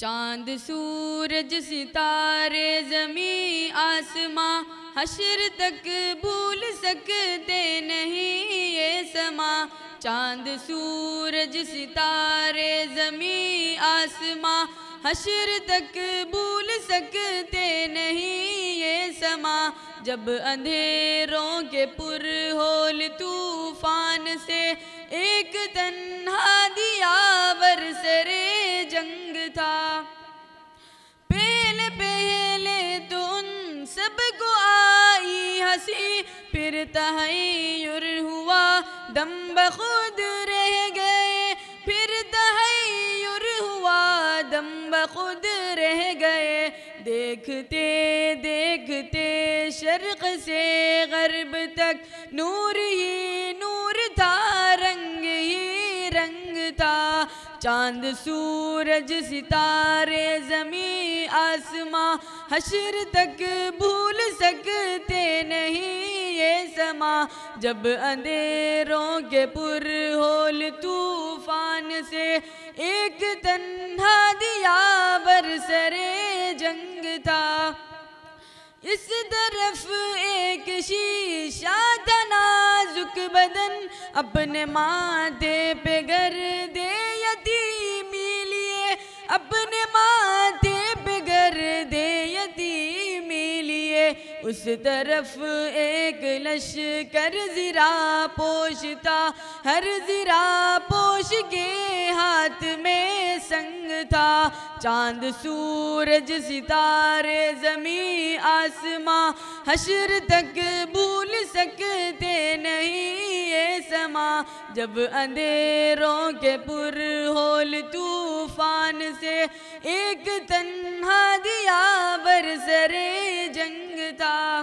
چاند سورج ستارے زمین آسماں حشر تک بھول سکتے نہیں یہ سما. چاند سورج ستارے زمین آسماں حشر تک بھول سکتے نہیں یہ سما. جب اندھیروں کے پر ہول طوفان سے ایک تنہا دیا برسرے جنگ تھا. پہلے پہلے تو ان سب کو آئی ہنسی، پھر تحیر ہوا دم بخود رہ گئے. پھر تحیر ہوا دم بخود رہ گئے. دیکھتے دیکھتے شرق سے غرب تک نور ہی نور تھا، رنگ ہی رنگ تھا. چاند سورج ستارے زمین آسماں حشر تک بھول سکتے نہیں یہ سما. جب اندھیروں کے پر ہول طوفان سے ایک تنہا دیا برسرے جنگ تھا. اس طرف ایک شیشہ تھا نازک بدن، اپنے ماتھے پہ گردِ یتیمی لیے. اپنے ماتھے پہ گردِ یتیمی لیے. اس طرف ایک لشکر زرہ پوش تھا، ہر زرہ پوش کے ہاتھ میں سنگ تھا. چاند سورج ستارے زمین آسماں حشر تک بھول سکتے نہیں یہ سما. جب اندھیروں کے پر ہول طوفان سے ایک تنہا دیا برسرے جنگ تھا.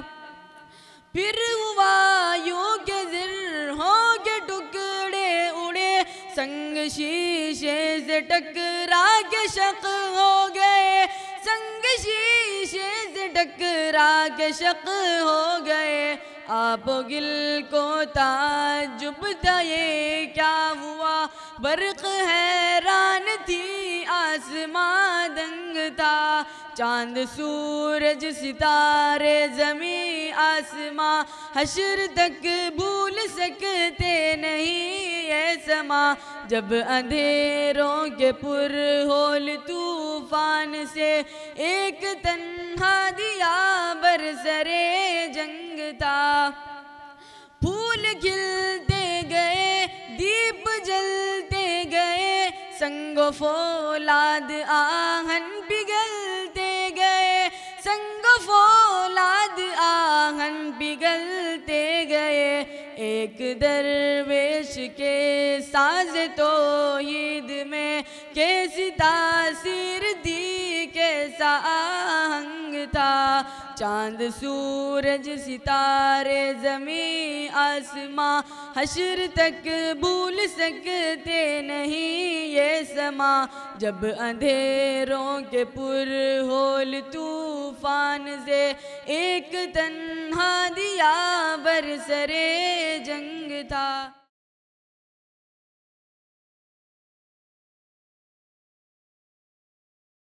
پھر ہوا یوں کہ زرہوں کے ٹکڑے اڑے، سنگ شیشے سے ٹکرا کے شق ہو گئے. سنگ شیشے سے ٹکرا کے شق ہو گئے. آپ و گل کو تعجب تھا یہ کیا ہوا، برق حیران تھی آسماں دنگ تھا. چاند سورج ستارے زمین آسماں حشر تک بھول سکتے نہیں یہ سما. جب اندھیروں کے پر ہول طوفان سے ایک تنہا دیا برسرے جنگ تھا. پھول کھلتے گئے، دیپ جلتے گئے، سنگ و فولاد آہن پگھلتے گئے. سنگ و فولاد آہن پگھلتے گئے. ایک درویش کے ساز توحید میں کیسی تاثیر تھی، کیسا آہنگ تھا. چاند سورج ستارے زمین آسماں حشر تک بھول سکتے نہیں یہ سما. جب اندھیروں کے پر ہول طوفان سے ایک تنہا دیا برسرے جنگ تھا.